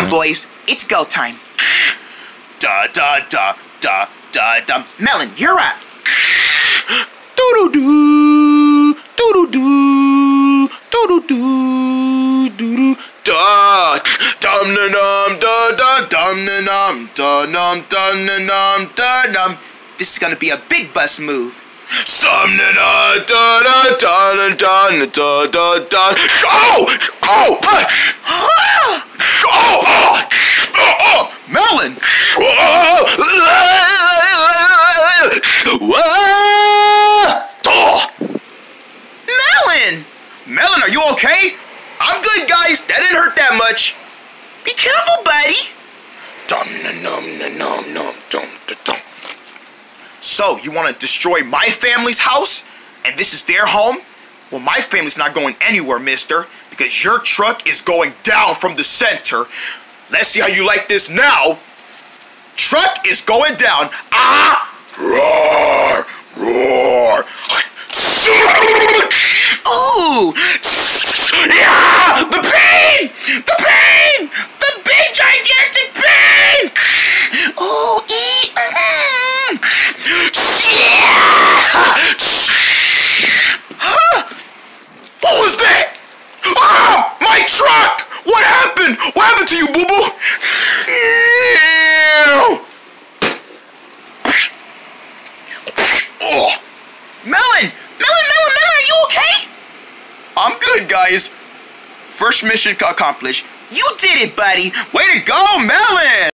on, boys. It's go time. Da da da da da da. Melon, you're up. Doo doo doo doo doo doo doo. Da dum da dum da da dum da dum da dum dum da dum da dum. This is gonna be a big bus move. Some da da da da da da da da da. Oh! Oh! Oh! Melon! Melon! Melon, are you okay? I'm good, guys. That didn't hurt that much. Be careful, buddy. So, you want to destroy my family's house? And this is their home? Well, my family's not going anywhere, mister, because your truck is going down from the center. Let's see how you like this now. Truck is going down. Ah! Roar! Roar! Ooh! Yeah! The pain! The pain! The big gigantic pain! Ooh! What was that? Ah! My truck! What happened? What happened to you, boo-boo? Oh! Melon! Melon, are you okay? I'm good, guys. First mission accomplished. You did it, buddy. Way to go, Melon!